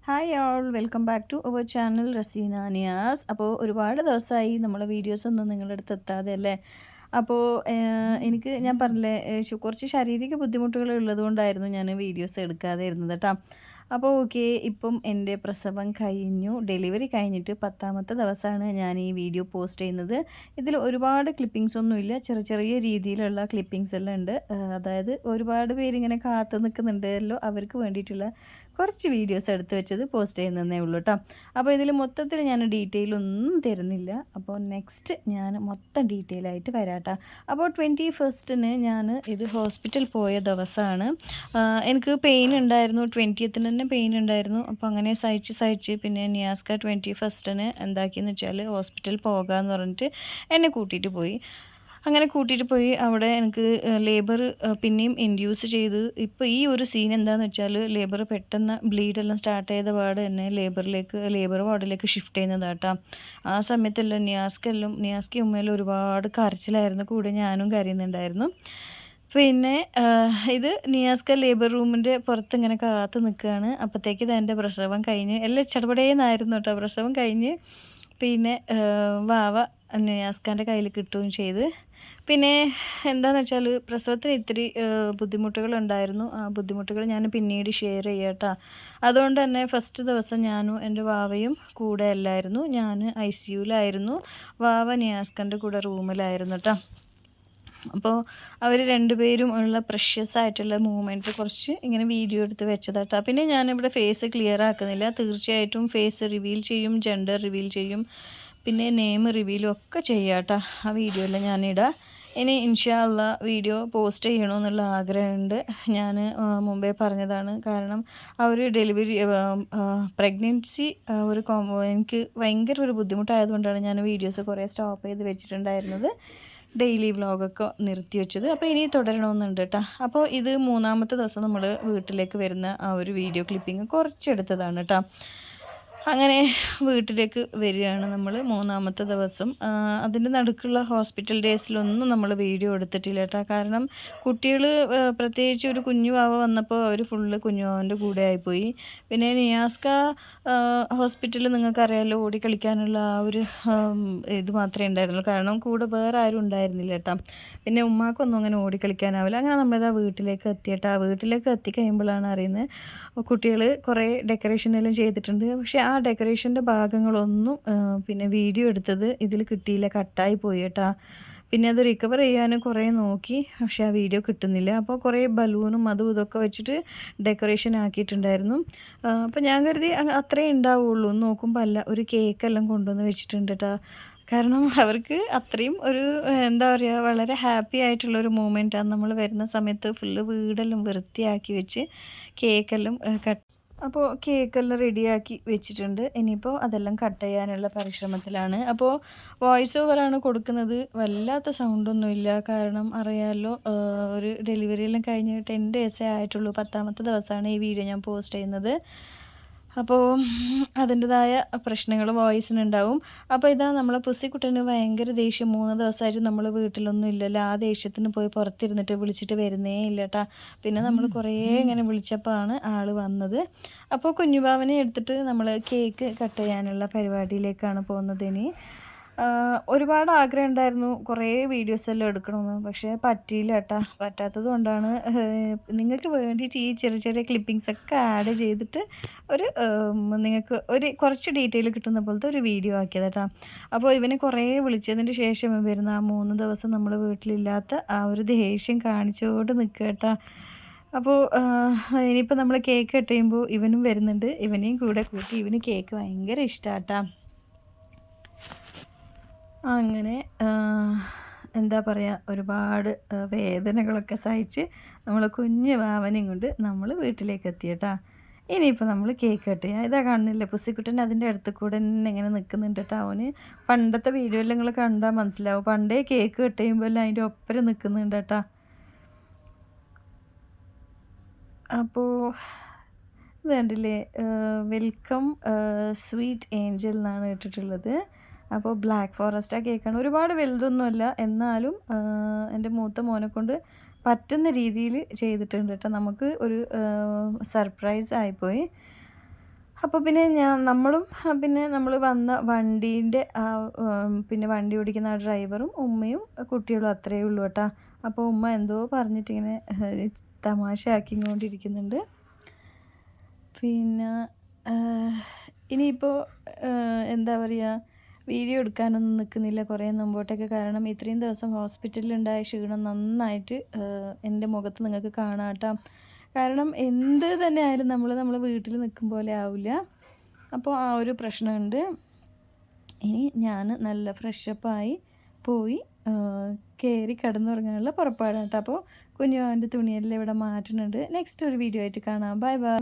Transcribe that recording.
Hi all welcome back to our channel Raseena Niyas. അപ്പോൾ ഒരുപാട് ദിവസമായി നമ്മളെ വീഡിയോസൊന്നും നിങ്ങളുടെ അടുത്ത് എത്താതെ അല്ലേ. അപ്പോൾ ഞാൻ പറഞ്ഞില്ലേ, കുറച്ച് ശാരീരിക ബുദ്ധിമുട്ടുകൾ ഉള്ളതുകൊണ്ടായിരുന്നു ഞാൻ വീഡിയോസ് എടുക്കാതെ ഇരുന്നത് കേട്ടോ. അപ്പോൾ ഓക്കെ, ഇപ്പം എൻ്റെ പ്രസവം കഴിഞ്ഞു. ഡെലിവറി കഴിഞ്ഞിട്ട് 10ാമത്തെ ദിവസമാണ് ഞാൻ ഈ വീഡിയോ പോസ്റ്റ് ചെയ്യുന്നത്. ഇതിൽ ഒരുപാട് ക്ലിപ്പിങ്സ് ഒന്നുമില്ല, ചെറിയ ചെറിയ രീതിയിലുള്ള ക്ലിപ്പിങ്സ് എല്ലാം ഉണ്ട്. അതായത് ഒരുപാട് പേരിങ്ങനെ കാത്തു നിൽക്കുന്നുണ്ടല്ലോ, അവർക്ക് വേണ്ടിയിട്ടുള്ള കുറച്ച് വീഡിയോസ് എടുത്ത് വെച്ചത് പോസ്റ്റ് ചെയ്യുന്നതേ ഉള്ളൂ കേട്ടോ. അപ്പോൾ ഇതിൽ മൊത്തത്തിൽ ഞാൻ ഡീറ്റെയിൽ ഒന്നും തരുന്നില്ല. അപ്പോൾ നെക്സ്റ്റ് ഞാൻ മൊത്തം ഡീറ്റെയിൽ ആയിട്ട് വരാം കേട്ടോ. അപ്പോൾ 21st ഞാൻ ഇത് ഹോസ്പിറ്റൽ പോയ ദിവസമാണ്. എനിക്ക് പെയിൻ ഉണ്ടായിരുന്നു, 20th തന്നെ പെയിൻ ഉണ്ടായിരുന്നു. അപ്പോൾ അങ്ങനെ സഹിച്ച് പിന്നെ നിയാസ്ക 21st എന്താക്കിയെന്ന് വെച്ചാൽ ഹോസ്പിറ്റൽ പോകാമെന്ന് പറഞ്ഞിട്ട് എന്നെ കൂട്ടിയിട്ട് പോയി. അങ്ങനെ കൂട്ടിയിട്ട് പോയി. അവിടെ എനിക്ക് ലേബർ പിന്നെയും ഇൻഡ്യൂസ് ചെയ്ത്. ഇപ്പോൾ ഈ ഒരു സീൻ എന്താണെന്ന് വെച്ചാൽ, ലേബർ പെട്ടെന്ന് ബ്ലീഡെല്ലാം സ്റ്റാർട്ട് ചെയ്ത പാട് തന്നെ ലേബർ വാർഡിലേക്ക് ഷിഫ്റ്റ് ചെയ്യുന്നതാട്ടോ. ആ സമയത്തെല്ലാം നിയാസ്കയും ഉമ്മയിലും ഒരുപാട് കരച്ചിലായിരുന്നു, കൂടെ ഞാനും കരയുന്നുണ്ടായിരുന്നു. പിന്നെ ഇത് നിയാസ്ക ലേബർ റൂമിൻ്റെ പുറത്ത് ഇങ്ങനെ കാത്ത് നിൽക്കുകയാണ്. അപ്പോഴത്തേക്ക് ഇത് എൻ്റെ പ്രസവം കഴിഞ്ഞ് എല്ലാം ചടപടേന്നായിരുന്നു കേട്ടോ. പ്രസവം കഴിഞ്ഞ് പിന്നെ വാവ നിയാസ്കാൻ്റെ കയ്യിൽ കിട്ടുകയും ചെയ്ത്. പിന്നെ എന്താണെന്ന് വെച്ചാൽ, പ്രസവത്തിന് ഇത്തിരി ബുദ്ധിമുട്ടുകളുണ്ടായിരുന്നു. ആ ബുദ്ധിമുട്ടുകൾ ഞാൻ പിന്നീട് ഷെയർ ചെയ്യാം കേട്ടോ. അതുകൊണ്ട് തന്നെ ഫസ്റ്റ് ദിവസം ഞാനും എൻ്റെ വാവയും കൂടെ അല്ലായിരുന്നു. ഞാൻ ICUലായിരുന്നു, വാവ നിയാസ്കൻ്റെ കൂടെ റൂമിലായിരുന്നു കേട്ടോ. അപ്പോൾ അവർ രണ്ടുപേരും ഉള്ള പ്രഷ്യസ് ആയിട്ടുള്ള മൂമെൻറ്റ് കുറച്ച് ഇങ്ങനെ വീഡിയോ എടുത്ത് വെച്ചതാട്ടോ. പിന്നെ ഞാനിവിടെ ഫേസ് ക്ലിയർ ആക്കുന്നില്ല. തീർച്ചയായിട്ടും ഫേസ് റിവീൽ ചെയ്യും, ജെൻഡർ റിവീൽ ചെയ്യും, പിന്നെ നെയിം റിവീലും ഒക്കെ ചെയ്യാം കേട്ടോ. ആ വീഡിയോയിൽ ഞാനിടാം. ഇനി ഇൻഷാ അള്ളാ വീഡിയോ പോസ്റ്റ് ചെയ്യണമെന്നുള്ള ആഗ്രഹമുണ്ട്. ഞാൻ മുമ്പേ പറഞ്ഞതാണ്. കാരണം ആ ഒരു ഡെലിവറി പ്രഗ്നൻസി എനിക്ക് ഭയങ്കര ഒരു ബുദ്ധിമുട്ടായതുകൊണ്ടാണ് ഞാൻ വീഡിയോസ് കുറേ സ്റ്റോപ്പ് ചെയ്ത് വെച്ചിട്ടുണ്ടായിരുന്നത്, ഡെയിലി വ്ളോഗൊക്കെ നിർത്തി വെച്ചത്. അപ്പോൾ ഇനി തുടരണമെന്നുണ്ട് കേട്ടോ. അപ്പോൾ ഇത് 3ാമത്തെ ദിവസം നമ്മൾ വീട്ടിലേക്ക് വരുന്ന ആ ഒരു വീഡിയോ ക്ലിപ്പിങ് കുറച്ചെടുത്തതാണ് കേട്ടോ. അങ്ങനെ വീട്ടിലേക്ക് വരികയാണ് നമ്മൾ 3ാമത്തെ ദിവസം. അതിൻ്റെ നടുക്കുള്ള ഹോസ്പിറ്റൽ ഡേയ്സിലൊന്നും നമ്മൾ വീഡിയോ എടുത്തിട്ടില്ല കേട്ടോ. കാരണം കുട്ടികൾ, പ്രത്യേകിച്ച് ഒരു കുഞ്ഞു വാവ വന്നപ്പോൾ അവർ ഫുള്ള് കുഞ്ഞുവാവൻ്റെ കൂടെ ആയിപ്പോയി. പിന്നെ നിയാസ്ക ഹോസ്പിറ്റലിൽ നിങ്ങൾക്കറിയാമല്ലോ, ഓടിക്കളിക്കാനുള്ള ആ ഒരു ഇത് മാത്രമേ ഉണ്ടായിരുന്നുള്ളൂ. കാരണം കൂടെ വേറെ ആരും ഉണ്ടായിരുന്നില്ല കേട്ടോ. പിന്നെ ഉമ്മാക്കൊന്നും അങ്ങനെ ഓടിക്കളിക്കാനാവില്ല. അങ്ങനെ നമ്മളിതാ വീട്ടിലേക്ക് എത്തിയിട്ടാ. വീട്ടിലേക്ക് എത്തിക്കഴിയുമ്പോഴാണ് അറിയുന്നത്, കുട്ടികൾ കുറേ ഡെക്കറേഷനെല്ലാം ചെയ്തിട്ടുണ്ട്. പക്ഷേ ആ ഡെക്കറേഷൻ്റെ ഭാഗങ്ങളൊന്നും പിന്നെ വീഡിയോ എടുത്തത് ഇതിൽ കിട്ടിയില്ല, കട്ടായി പോയി കേട്ടോ. പിന്നെ അത് റിക്കവർ ചെയ്യാൻ കുറേ നോക്കി, പക്ഷേ ആ വീഡിയോ കിട്ടുന്നില്ല. അപ്പോൾ കുറേ ബലൂണും അതും ഇതൊക്കെ വെച്ചിട്ട് ഡെക്കറേഷൻ ആക്കിയിട്ടുണ്ടായിരുന്നു. അപ്പോൾ ഞാൻ കരുതി അത്രേ ഉണ്ടാവുള്ളൂ. നോക്കുമ്പോൾ അല്ല, ഒരു കേക്കെല്ലാം കൊണ്ടുവന്ന് വെച്ചിട്ടുണ്ട് കേട്ടോ. കാരണം അവർക്ക് അത്രയും ഒരു എന്താ പറയുക, വളരെ ഹാപ്പി ആയിട്ടുള്ളൊരു മൂമെൻറ്റാണ്. നമ്മൾ വരുന്ന സമയത്ത് ഫുള്ള് വീടെല്ലാം വൃത്തിയാക്കി വെച്ച് കേക്കെല്ലാം അപ്പോൾ കേക്കെല്ലാം റെഡിയാക്കി വെച്ചിട്ടുണ്ട്. ഇനിയിപ്പോൾ അതെല്ലാം കട്ട് ചെയ്യാനുള്ള പരിശ്രമത്തിലാണ്. അപ്പോൾ വോയിസ് ഓവറാണ് കൊടുക്കുന്നത്. വല്ലാത്ത സൗണ്ടൊന്നുമില്ല. കാരണം അറിയാമല്ലോ, ഒരു ഡെലിവറിയെല്ലാം കഴിഞ്ഞ് 10 ഡേയ്സേ ആയിട്ടുള്ളൂ. 10ാമത്തെ ദിവസമാണ് ഈ വീഡിയോ ഞാൻ പോസ്റ്റ് ചെയ്യുന്നത്. അപ്പോൾ അതിൻ്റെതായ പ്രശ്നങ്ങൾ വോയിസിനുണ്ടാവും. അപ്പോൾ ഇതാ നമ്മളെ പുസ്സിക്കുട്ടന് ഭയങ്കര ദേഷ്യം. 3 ദിവസമായിട്ട് നമ്മൾ വീട്ടിലൊന്നും ഇല്ലല്ലോ. ആ ദേഷ്യത്തിന് പോയി പുറത്തിരുന്നിട്ട് വിളിച്ചിട്ട് വരുന്നേ ഇല്ല കേട്ടോ. പിന്നെ നമ്മൾ കുറേ ഇങ്ങനെ വിളിച്ചപ്പോഴാണ് ആൾ വന്നത്. അപ്പോൾ കുഞ്ഞുബാവനെ എടുത്തിട്ട് നമ്മൾ കേക്ക് കട്ട് ചെയ്യാനുള്ള പരിപാടിയിലേക്കാണ് പോകുന്നത്. ഇനി ഒരുപാട് ആഗ്രഹം ഉണ്ടായിരുന്നു കുറേ വീഡിയോസെല്ലാം എടുക്കണമെന്ന്, പക്ഷേ പറ്റിയില്ല കേട്ടോ. പറ്റാത്തത് കൊണ്ടാണ് നിങ്ങൾക്ക് വേണ്ടിയിട്ട് ഈ ചെറിയ ചെറിയ ക്ലിപ്പിങ്സൊക്കെ ആഡ് ചെയ്തിട്ട് ഒരു നിങ്ങൾക്ക് ഒരു കുറച്ച് ഡീറ്റെയിൽ കിട്ടുന്ന പോലത്തെ ഒരു വീഡിയോ ആക്കിയത് കേട്ടോ. അപ്പോൾ ഇവനെ കുറേ വിളിച്ചതിന് ശേഷം വരുന്ന ആ 3 ദിവസം നമ്മൾ വീട്ടിലില്ലാത്ത ആ ഒരു ദേഷ്യം കാണിച്ചുകൊണ്ട് നിൽക്കുക കേട്ടോ. അപ്പോൾ ഇനിയിപ്പോൾ നമ്മൾ കേക്ക് കട്ട് ചെയ്യുമ്പോൾ ഇവനും വരുന്നുണ്ട്. ഇവനെയും കൂടെ കൂട്ടി. ഇവന് കേക്ക് ഭയങ്കര ഇഷ്ടമാണ് കേട്ടോ. അങ്ങനെ എന്താ പറയുക, ഒരുപാട് വേദനകളൊക്കെ സഹിച്ച് നമ്മൾ കുഞ്ഞു വാവനെയും കൊണ്ട് നമ്മൾ വീട്ടിലേക്ക് എത്തി കേട്ടോ. ഇനിയിപ്പോൾ നമ്മൾ കേക്ക് കട്ട് ചെയ്യാം. ഇതാ കാണുന്നില്ലേ, പുസ്സിക്കുട്ടൻ അതിൻ്റെ അടുത്ത് കൂടെ തന്നെ ഇങ്ങനെ നിൽക്കുന്നുണ്ട് കേട്ടോ. അവന് പണ്ടത്തെ വീഡിയോയിൽ നിങ്ങൾ കണ്ടാൽ മനസ്സിലാവും, പണ്ടേ കേക്ക് കട്ട് ചെയ്യുമ്പോൾ എല്ലാം അതിൻ്റെ ഒപ്പരം നിൽക്കുന്നുണ്ട് കേട്ടോ. അപ്പോൾ ഇത് കണ്ടില്ലേ, വെൽക്കം സ്വീറ്റ് ഏഞ്ചൽ എന്നാണ് ഇട്ടിട്ടുള്ളത്. അപ്പോൾ ബ്ലാക്ക് ഫോറസ്റ്റ് കേക്കാണ്. ഒരുപാട് വലുതൊന്നുമല്ല, എന്നാലും എൻ്റെ മൂത്ത മോനെ കൊണ്ട് പറ്റുന്ന രീതിയിൽ ചെയ്തിട്ടുണ്ട് കേട്ടോ. നമുക്ക് ഒരു സർപ്രൈസ് ആയിപ്പോയി. അപ്പോൾ പിന്നെ പിന്നെ നമ്മൾ വന്ന വണ്ടീൻ്റെ പിന്നെ വണ്ടി ഓടിക്കുന്ന ആ ഡ്രൈവറും ഉമ്മയും കുട്ടികളും അത്രയേ ഉള്ളൂ കേട്ടോ. അപ്പോൾ ഉമ്മ എന്തോ പറഞ്ഞിട്ടിങ്ങനെ തമാശയാക്കിക്കൊണ്ടിരിക്കുന്നുണ്ട്. പിന്നെ ഇനിയിപ്പോൾ എന്താ പറയുക, വീഡിയോ എടുക്കാനൊന്നും നിൽക്കുന്നില്ല കുറേ മുമ്പോട്ടൊക്കെ. കാരണം ഇത്രയും ദിവസം ഹോസ്പിറ്റലിലുണ്ടായ ക്ഷീണം നന്നായിട്ട് എൻ്റെ മുഖത്ത് നിങ്ങൾക്ക് കാണാം കേട്ടോ. കാരണം എന്ത് തന്നെ ആയാലും നമ്മൾ വീട്ടിൽ നിൽക്കും പോലെ ആവില്ല. അപ്പോൾ ആ ഒരു പ്രശ്നമുണ്ട്. ഇനി ഞാൻ നല്ല ഫ്രഷപ്പായി പോയി കയറി കിടന്നുറങ്ങാനുള്ള പുറപ്പാടാണ് കേട്ടോ. അപ്പോൾ കുഞ്ഞുവാൻ്റെ തുണിയെല്ലാം ഇവിടെ മാറ്റുന്നുണ്ട്. നെക്സ്റ്റ് ഒരു വീഡിയോ ആയിട്ട് കാണാം. Bye bye.